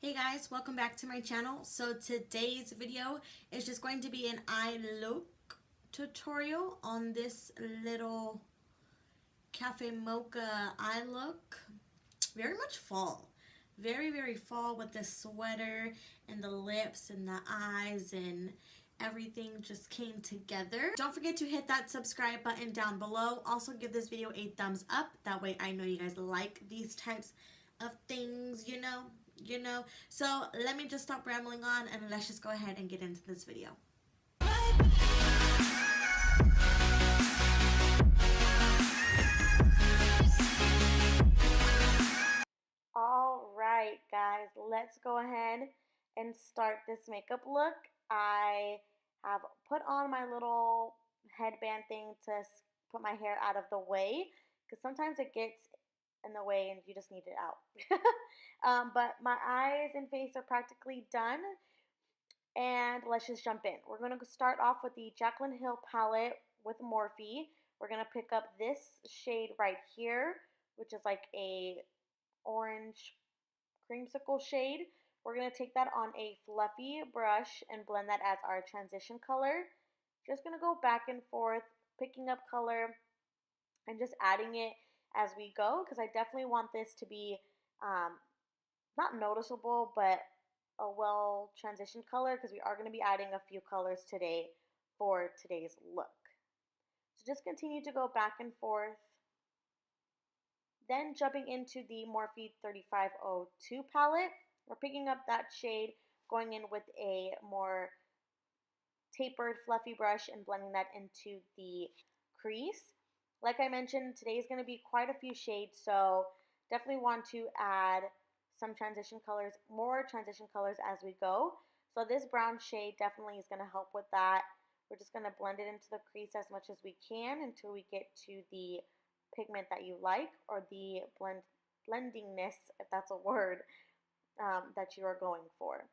Hey guys, welcome back to my channel. So today's video is just going to be an eye look tutorial on this little cafe mocha eye look. Very much fall. Very fall with the sweater and the lips and the eyes and everything just came together. Don't forget to hit that subscribe button down below. Also give this video a thumbs up. That way I know you guys like these types of things, you know. So let me just stop rambling on and let's just go ahead and get into this video. All right, guys, let's go ahead and start this makeup look. I have put on my little headband thing to put my hair out of the way because sometimes it gets in the way and you just need it out. But my eyes and face are practically done, and let's just jump in. We're going to start off with the Jaclyn Hill palette with Morphe. We're going to pick up this shade right here, which is like a orange creamsicle shade. We're going to take that on a fluffy brush and blend that as our transition color. Just going to go back and forth, picking up color and just adding it as we go, because I definitely want this to be not noticeable, but a well transitioned color, because we are going to be adding a few colors today for today's look. So just continue to go back and forth. Then jumping into the Morphe 3502 palette, we're picking up that shade, going in with a more tapered fluffy brush and blending that into the crease. Like I mentioned, today is going to be quite a few shades, so definitely want to add some transition colors, more transition colors as we go. So this brown shade definitely is going to help with that. We're just going to blend it into the crease as much as we can until we get to the pigment that you like, or the blendingness, if that's a word, that you are going for.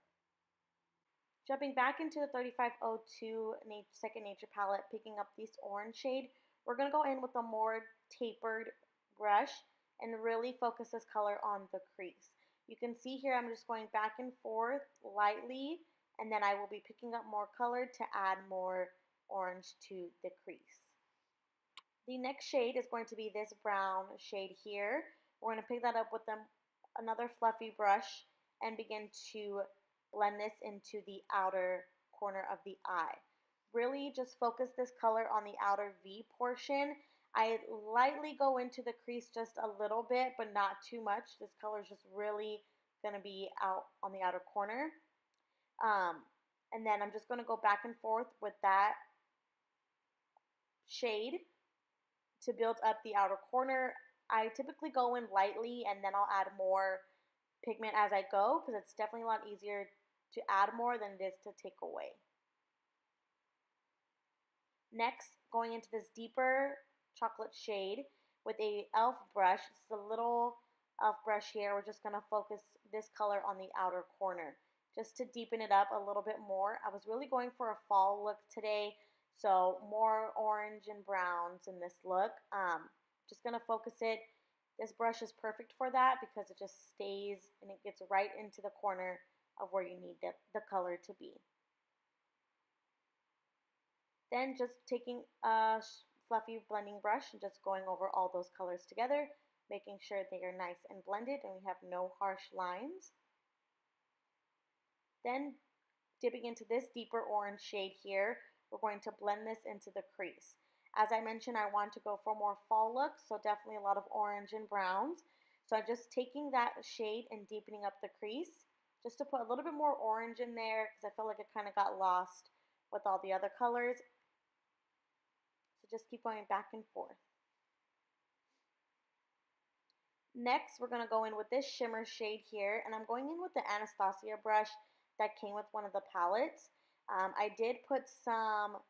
Jumping back into the 3502 Second Nature palette, picking up this orange shade, we're going to go in with a more tapered brush and really focus this color on the crease. You can see here I'm just going back and forth lightly, and then I will be picking up more color to add more orange to the crease. The next shade is going to be this brown shade here. We're going to pick that up with another fluffy brush and begin to blend this into the outer corner of the eye. Really just focus this color on the outer V portion. I lightly go into the crease just a little bit, but not too much. This color is just really going to be out on the outer corner. And then I'm just going to go back and forth with that shade to build up the outer corner. I typically go in lightly and then I'll add more pigment as I go, because it's definitely a lot easier to add more than it is to take away. Next, going into this deeper chocolate shade with a e.l.f. brush. This is a little e.l.f. brush here. We're just going to focus this color on the outer corner just to deepen it up a little bit more. I was really going for a fall look today, so more orange and browns in this look. Just going to focus it. This brush is perfect for that because it just stays and it gets right into the corner of where you need the color to be. Then just taking a fluffy blending brush and just going over all those colors together, making sure they are nice and blended and we have no harsh lines. Then dipping into this deeper orange shade here, we're going to blend this into the crease. As I mentioned, I want to go for more fall looks, so definitely a lot of orange and browns. So I'm just taking that shade and deepening up the crease just to put a little bit more orange in there, because I feel like it kind of got lost with all the other colors. So just keep going back and forth. Next, we're going to go in with this shimmer shade here, and I'm going in with the Anastasia brush that came with one of the palettes. I did put some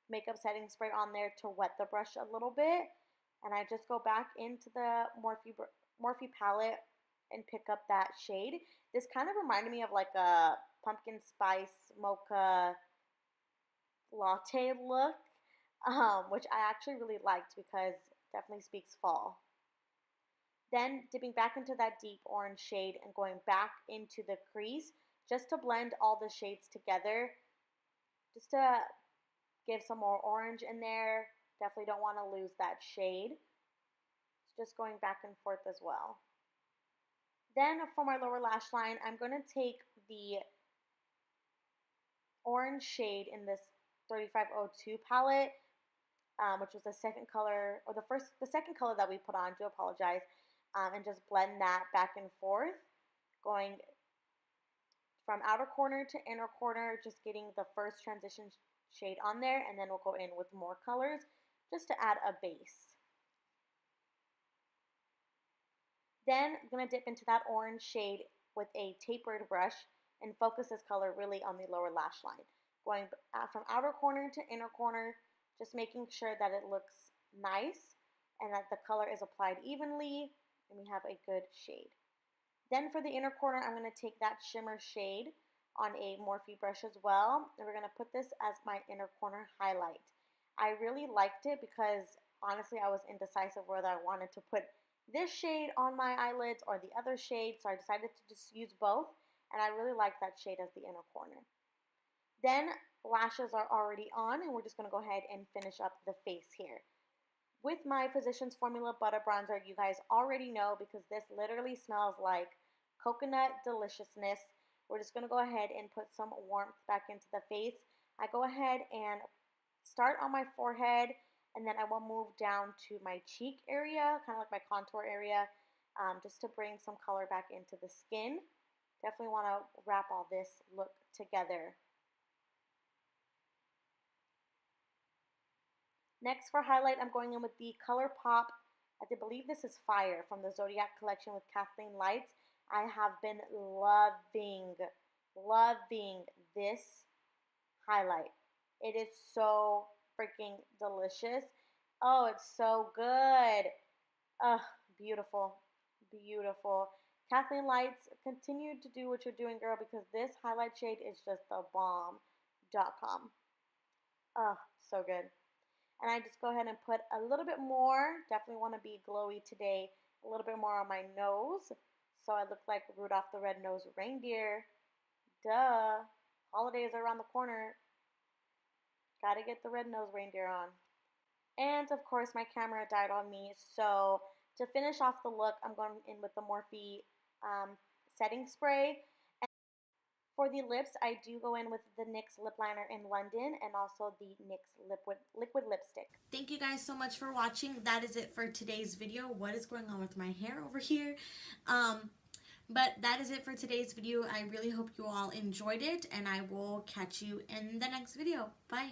makeup setting spray on there to wet the brush a little bit, and I just go back into the Morphe palette and pick up that shade. This kind of reminded me of like a pumpkin spice mocha latte look, which I actually really liked because it definitely speaks fall. Then dipping back into that deep orange shade and going back into the crease just to blend all the shades together, just to give some more orange in there. Definitely don't want to lose that shade. Just going back and forth as well. Then for my lower lash line, I'm going to take the orange shade in this 3502 palette, which was the second color, or the second color that we put on, do apologize, and just blend that back and forth, going from outer corner to inner corner, just getting the first transition shade on there, and then we'll go in with more colors just to add a base. Then I'm going to dip into that orange shade with a tapered brush and focus this color really on the lower lash line. Going from outer corner to inner corner, just making sure that it looks nice and that the color is applied evenly and we have a good shade. Then for the inner corner, I'm going to take that shimmer shade on a Morphe brush as well, and we're going to put this as my inner corner highlight. I really liked it because honestly I was indecisive whether I wanted to put this shade on my eyelids or the other shade, so I decided to just use both, and I really like that shade as the inner corner. Then lashes are already on, and we're just going to go ahead and finish up the face here. With my Physicians Formula Butter Bronzer, you guys already know because this literally smells like coconut deliciousness. We're just going to go ahead and put some warmth back into the face. I go ahead and start on my forehead, and then I will move down to my cheek area, kind of like my contour area, just to bring some color back into the skin. Definitely want to wrap all this look together. Next for highlight, I'm going in with the ColourPop, I believe this is Fire, from the Zodiac collection with Kathleen Lights. I have been loving this highlight. It is so freaking delicious. Oh, it's so good. Ugh, beautiful, beautiful. Kathleen Lights, continue to do what you're doing, girl, because this highlight shade is just the bomb.com. Ugh, so good. And I just go ahead and put a little bit more. Definitely want to be glowy today. A little bit more on my nose, so I look like Rudolph the Red-Nosed Reindeer. Duh. Holidays are around the corner. Gotta get the red-nosed reindeer on. And of course my camera died on me, so to finish off the look, I'm going in with the Morphe setting spray. And for the lips, I do go in with the NYX lip liner in London and also the NYX liquid lipstick. Thank you guys so much for watching. That is it for today's video. What is going on with my hair over here? But that is it for today's video. I really hope you all enjoyed it, and I will catch you in the next video. Bye.